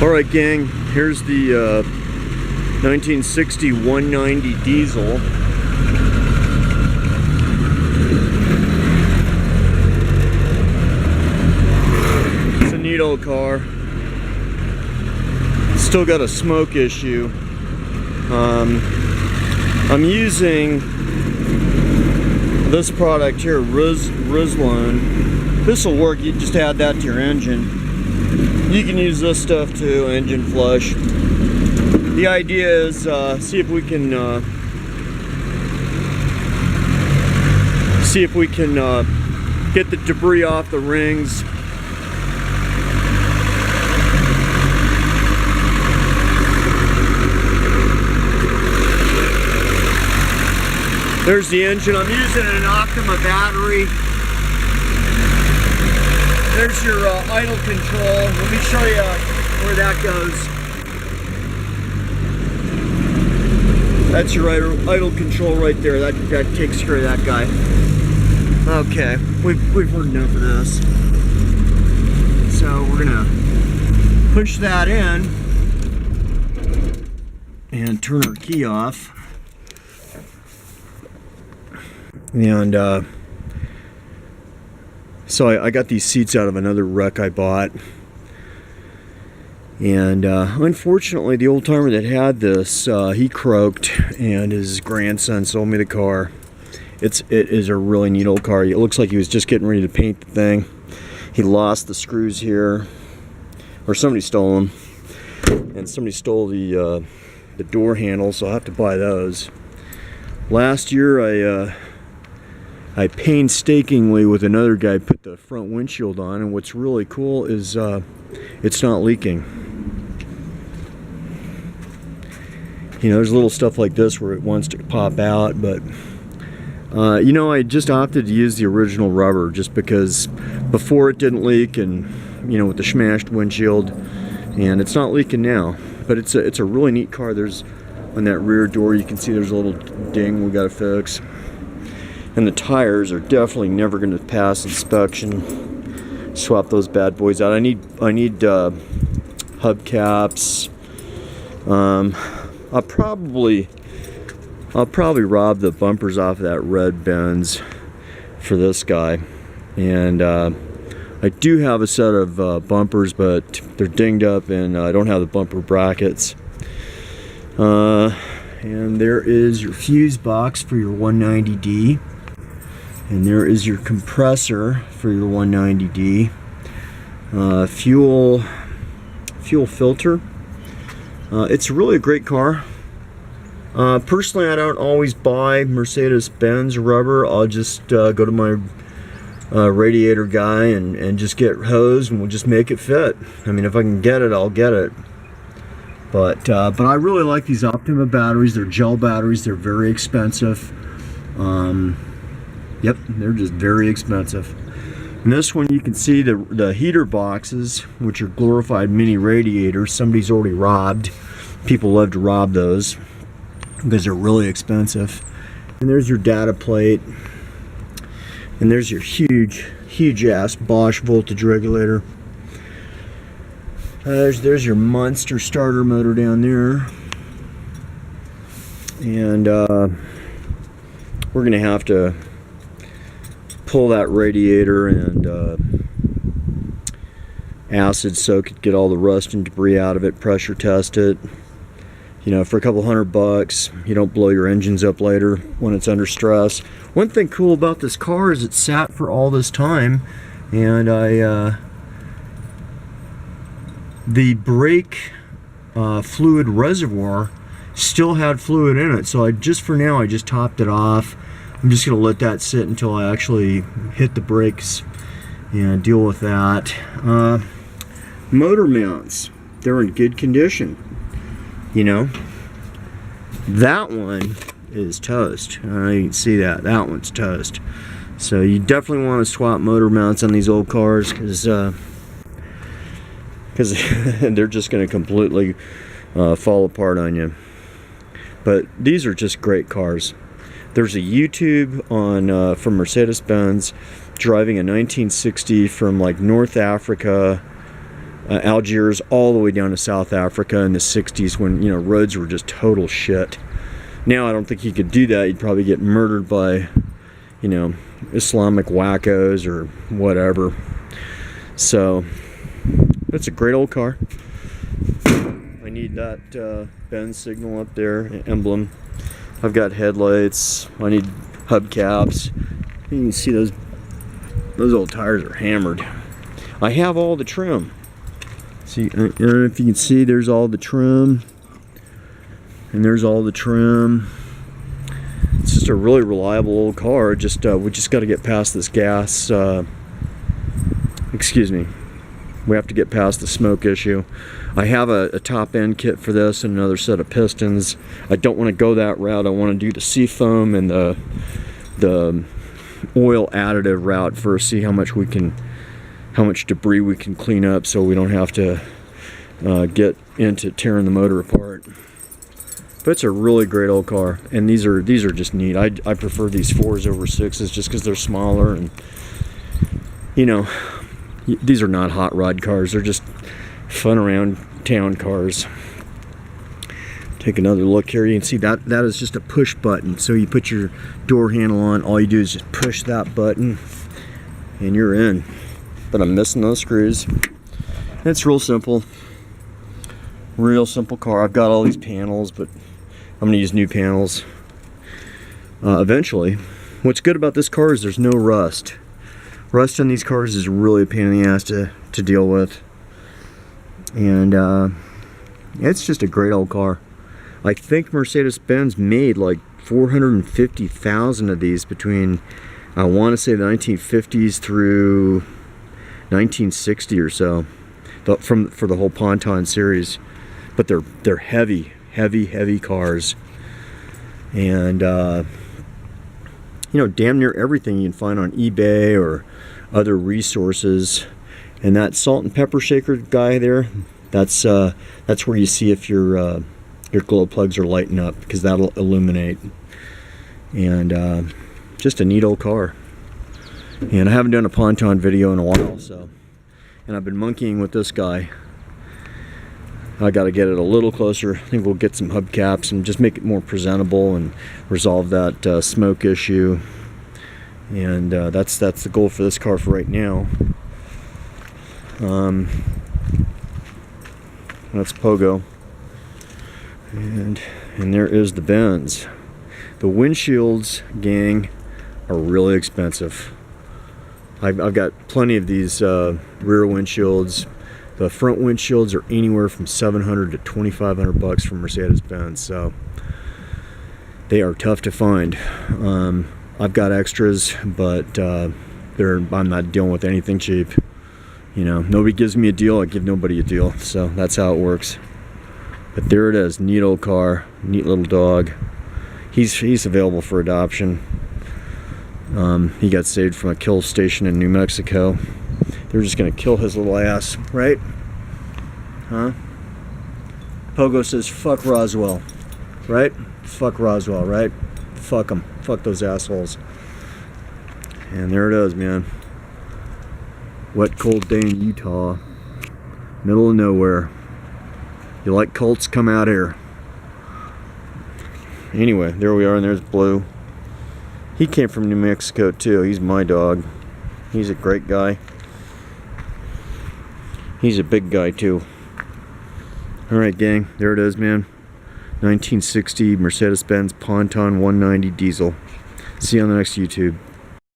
Alright gang, here's the 1960 190 diesel. It's a neat old car. Still got a smoke issue. I'm using this product here, Rizlone. This will work. You just add that to your engine. You can use this stuff too, engine flush. The idea is see if we can get the debris off the rings. There's the engine. I'm using an Optima battery. There's your idle control. Let me show you where that goes. That's your idle control right there. That takes care of that guy. Okay, we've heard enough of this. So we're gonna push that in and turn our key off. And so I got these seats out of another wreck I bought, and unfortunately the old timer that had this, he croaked, and his grandson sold me the car. It is a really neat old car. It looks like he was just getting ready to paint the thing. He lost the screws here, or somebody stole them, and somebody stole the door handles, so I'll have to buy those. Last year I painstakingly with another guy put the front windshield on, and what's really cool is it's not leaking. You know, there's little stuff like this where it wants to pop out, but you know, I just opted to use the original rubber just because before it didn't leak, and you know, with the smashed windshield, and it's not leaking now. But it's a really neat car. There's on that rear door, you can see there's a little ding we got to fix. And the tires are definitely never going to pass inspection. Swap those bad boys out. I need hubcaps. I'll probably rob the bumpers off of that red Benz for this guy. And I do have a set of bumpers, but they're dinged up, and I don't have the bumper brackets. And there is your fuse box for your 190D. And there is your compressor for your 190D. Fuel filter. It's really a great car. Personally, I don't always buy Mercedes Benz rubber. I'll just go to my radiator guy and just get hose, and we'll just make it fit. I mean, if I can get it, I'll get it. But I really like these Optima batteries. They're gel batteries. They're very expensive. Yep, they're just very expensive. And this one, you can see the heater boxes, which are glorified mini radiators. Somebody's already robbed. People love to rob those because they're really expensive. And there's your data plate. And there's your huge ass Bosch voltage regulator. There's your monster starter motor down there. And we're gonna have to pull that radiator and acid soak it, get all the rust and debris out of it, pressure test it. You know, for a couple $100, you don't blow your engines up later when it's under stress. One thing cool about this car is it sat for all this time, and the brake fluid reservoir still had fluid in it, so for now I just topped it off. I'm just going to let that sit until I actually hit the brakes and deal with that. Motor mounts, they're in good condition. You know, that one is toast. You can see that one's toast. So you definitely want to swap motor mounts on these old cars, because they're just going to completely fall apart on you. But these are just great cars. There's a YouTube on from Mercedes Benz driving a 1960 from like North Africa Algiers all the way down to South Africa in the 60s when, you know, roads were just total shit. Now I don't think he could do that. He'd probably get murdered by, you know, Islamic wackos or whatever. So it's a great old car. I need that Benz signal up there, emblem. I've got headlights. I need hubcaps. You can see those old tires are hammered. I have all the trim. See, I don't know if you can see, there's all the trim. And there's all the trim. It's just a really reliable old car. Just we just got to get past this gas. Excuse me. We have to get past the smoke issue. I have a top end kit for this and another set of pistons. I don't want to go that route. I want to do the SeaFoam and the oil additive route first. See how much debris we can clean up, so we don't have to get into tearing the motor apart. But it's a really great old car, and these are just neat. I prefer these 4s over 6s just because they're smaller, and you know, these are not hot rod cars. They're just fun around town cars. Take another look here. You can see that is just a push button. So you put your door handle on. All you do is just push that button, and you're in. But I'm missing those screws. It's real simple. Real simple car. I've got all these panels, but I'm going to use new panels eventually. What's good about this car is there's no rust. Rust on these cars is really a pain in the ass to deal with. And it's just a great old car. I think Mercedes Benz made like 450,000 of these between, I want to say, the 1950s through 1960 or so, for the whole Ponton series. But they're heavy cars, and you know, damn near everything you can find on eBay or other resources. And that salt and pepper shaker guy there, that's where you see if your glow plugs are lighting up, because that'll illuminate. And just a neat old car. And I haven't done a Ponton video in a while, so, and I've been monkeying with this guy. I got to get it a little closer. I think we'll get some hubcaps and just make it more presentable and resolve that smoke issue. And that's the goal for this car for right now. That's Pogo, and there is the Benz. The windshields, gang, are really expensive. I've got plenty of these rear windshields. The front windshields are anywhere from $700 to $2,500 from Mercedes Benz, so they are tough to find. I've got extras, but I'm not dealing with anything cheap. You know, nobody gives me a deal, I give nobody a deal. So that's how it works. But there it is, neat old car, neat little dog. He's available for adoption. He got saved from a kill station in New Mexico. They're just gonna kill his little ass, right? Huh? Pogo says, fuck Roswell, right? Fuck Roswell, right? Fuck them. Fuck those assholes. And there it is, man. Wet, cold day in Utah. Middle of nowhere. You like cults? Come out here. Anyway, there we are, and there's Blue. He came from New Mexico too. He's my dog. He's a great guy. He's a big guy too. Alright, gang, there it is, man. 1960 Mercedes Benz Ponton 190 diesel. See you on the next YouTube.